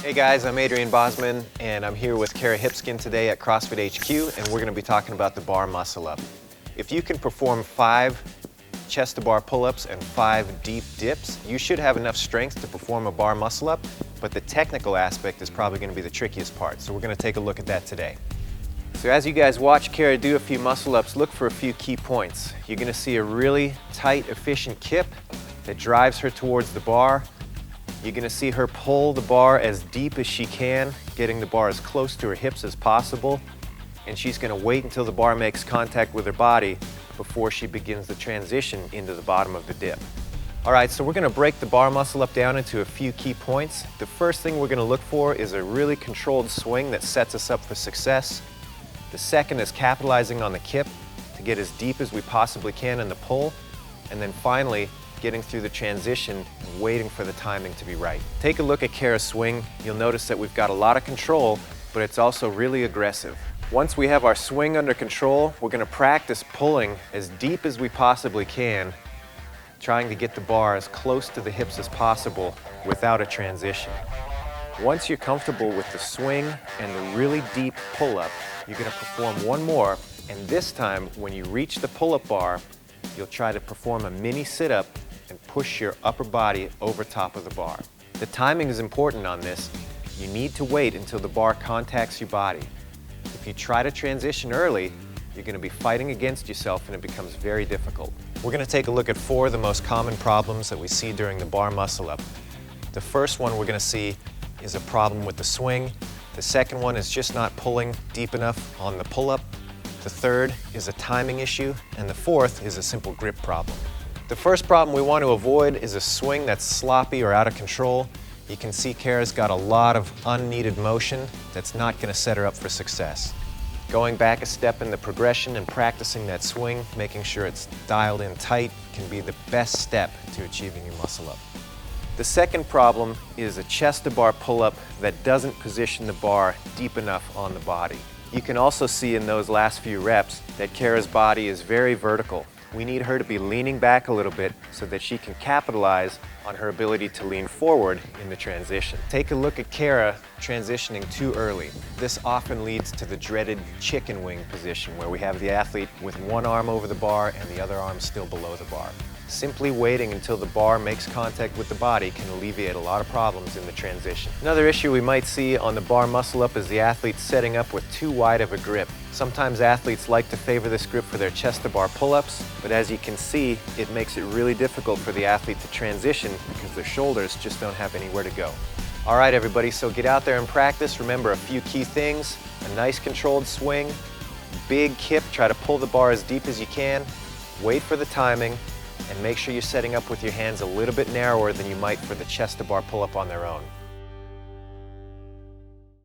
Hey guys, I'm Adrian Bozman, and I'm here with Kara Hipskin today at CrossFit HQ, and we're going to be talking about the bar muscle up. If you can perform 5 chest to bar pull-ups and 5 deep dips, you should have enough strength to perform a bar muscle up, but the technical aspect is probably going to be the trickiest part, so we're going to take a look at that today. So as you guys watch Kara do a few muscle ups, look for a few key points. You're going to see a really tight, efficient kip that drives her towards the bar. You're going to see her pull the bar as deep as she can, getting the bar as close to her hips as possible. And she's going to wait until the bar makes contact with her body before she begins the transition into the bottom of the dip. All right, so we're going to break the bar muscle up down into a few key points. The first thing we're going to look for is a really controlled swing that sets us up for success. The second is capitalizing on the kip to get as deep as we possibly can in the pull. And then finally, getting through the transition and waiting for the timing to be right. Take a look at Kara's swing. You'll notice that we've got a lot of control, but it's also really aggressive. Once we have our swing under control, we're going to practice pulling as deep as we possibly can, trying to get the bar as close to the hips as possible without a transition. Once you're comfortable with the swing and the really deep pull-up, you're going to perform one more, and this time when you reach the pull-up bar, you'll try to perform a mini sit-up and push your upper body over top of the bar. The timing is important on this. You need to wait until the bar contacts your body. If you try to transition early, you're going to be fighting against yourself and it becomes very difficult. We're going to take a look at 4 of the most common problems that we see during the bar muscle up. The first one we're going to see is a problem with the swing. The second one is just not pulling deep enough on the pull-up. The third is a timing issue, and the fourth is a simple grip problem. The first problem we want to avoid is a swing that's sloppy or out of control. You can see Kara's got a lot of unneeded motion that's not going to set her up for success. Going back a step in the progression and practicing that swing, making sure it's dialed in tight, can be the best step to achieving your muscle up. The second problem is a chest to bar pull-up that doesn't position the bar deep enough on the body. You can also see in those last few reps that Kara's body is very vertical. We need her to be leaning back a little bit so that she can capitalize on her ability to lean forward in the transition. Take a look at Kara transitioning too early. This often leads to the dreaded chicken wing position where we have the athlete with one arm over the bar and the other arm still below the bar. Simply waiting until the bar makes contact with the body can alleviate a lot of problems in the transition. Another issue we might see on the bar muscle up is the athlete setting up with too wide of a grip. Sometimes athletes like to favor this grip for their chest to bar pull-ups, but as you can see, it makes it really difficult for the athlete to transition because their shoulders just don't have anywhere to go. All right, everybody, so get out there and practice. Remember a few key things: a nice controlled swing, big kip, try to pull the bar as deep as you can, wait for the timing, and make sure you're setting up with your hands a little bit narrower than you might for the chest to bar pull-up on their own.